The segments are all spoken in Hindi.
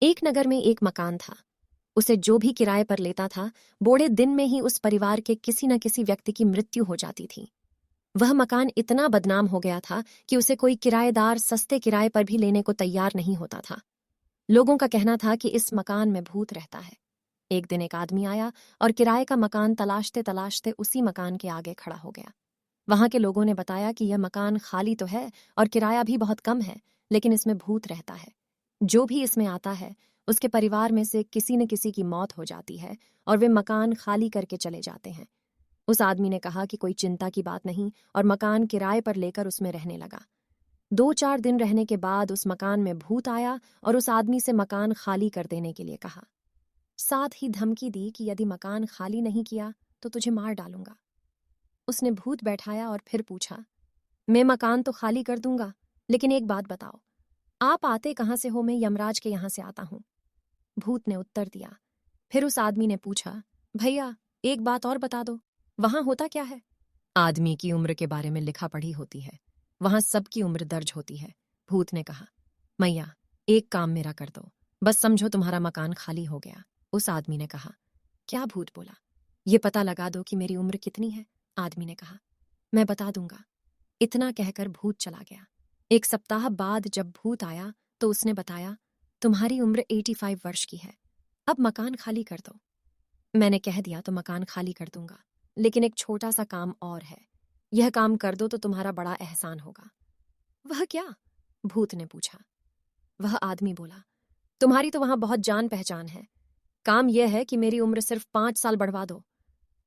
एक नगर में एक मकान था। उसे जो भी किराए पर लेता था, बूढ़े दिन में ही उस परिवार के किसी न किसी व्यक्ति की मृत्यु हो जाती थी। वह मकान इतना बदनाम हो गया था कि उसे कोई किराएदार सस्ते किराए पर भी लेने को तैयार नहीं होता था। लोगों का कहना था कि इस मकान में भूत रहता है। एक दिन एक आदमी आया और किराए का मकान तलाशते तलाशते उसी मकान के आगे खड़ा हो गया। वहां के लोगों ने बताया कि यह मकान खाली तो है और किराया भी बहुत कम है, लेकिन इसमें भूत रहता है। जो भी इसमें आता है, उसके परिवार में से किसी न किसी की मौत हो जाती है और वे मकान खाली करके चले जाते हैं। उस आदमी ने कहा कि कोई चिंता की बात नहीं और मकान किराए पर लेकर उसमें रहने लगा। 2-4 दिन रहने के बाद उस मकान में भूत आया और उस आदमी से मकान खाली कर देने के लिए कहा। साथ ही धमकी दी कि यदि मकान खाली नहीं किया तो तुझे मार डालूंगा। उसने भूत बैठाया और फिर पूछा, मैं मकान तो खाली कर दूंगा, लेकिन एक बात बताओ, आप आते कहाँ से हो? मैं यमराज के यहाँ से आता हूँ। भूत ने उत्तर दिया। फिर उस आदमी ने पूछा, भैया एक बात और बता दो, वहां होता क्या है? आदमी की उम्र के बारे में लिखा पढ़ी होती है, वहां सबकी उम्र दर्ज होती है। भूत ने कहा, मैया एक काम मेरा कर दो, बस समझो तुम्हारा मकान खाली हो गया। उस आदमी ने कहा, क्या? भूत बोला, ये पता लगा दो कि मेरी उम्र कितनी है। आदमी ने कहा, मैं बता दूंगा। इतना कहकर भूत चला गया। एक सप्ताह बाद जब भूत आया तो उसने बताया, तुम्हारी उम्र 85 वर्ष की है, अब मकान खाली कर दो। मैंने कह दिया तो मकान खाली कर दूंगा, लेकिन एक छोटा सा काम और है। यह काम कर दो तो तुम्हारा बड़ा एहसान होगा। वह क्या? भूत ने पूछा। वह आदमी बोला, तुम्हारी तो वहां बहुत जान पहचान है, काम यह है कि मेरी उम्र सिर्फ 5 साल बढ़वा दो।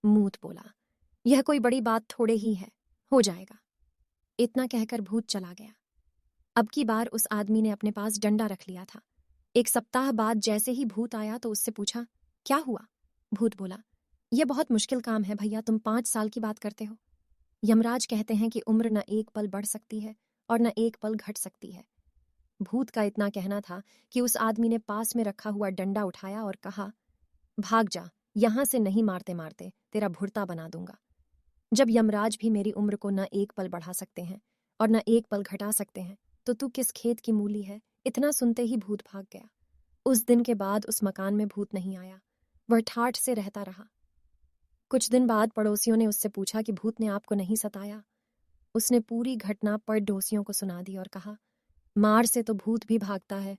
मूत बोला, यह कोई बड़ी बात थोड़े ही है, हो जाएगा। इतना कहकर भूत चला गया। अब की बार उस आदमी ने अपने पास डंडा रख लिया था। एक सप्ताह बाद जैसे ही भूत आया तो उससे पूछा, क्या हुआ? भूत बोला, यह बहुत मुश्किल काम है भैया, तुम 5 साल की बात करते हो। यमराज कहते हैं कि उम्र न एक पल बढ़ सकती है और न एक पल घट सकती है। भूत का इतना कहना था कि उस आदमी ने पास में रखा हुआ डंडा उठाया और कहा, भाग जा, यहां से नहीं मारते मारते तेरा भुर्ता बना दूंगा। जब यमराज भी मेरी उम्र को न एक पल बढ़ा सकते हैं और न एक पल घटा सकते हैं, तो तू किस खेत की मूली है? इतना सुनते ही भूत भाग गया। उस दिन के बाद उस मकान में भूत नहीं आया, वह ठाठ से रहता रहा। कुछ दिन बाद पड़ोसियों ने उससे पूछा कि भूत ने आपको नहीं सताया? उसने पूरी घटना पड़ोसियों को सुना दी और कहा, मार से तो भूत भी भागता है,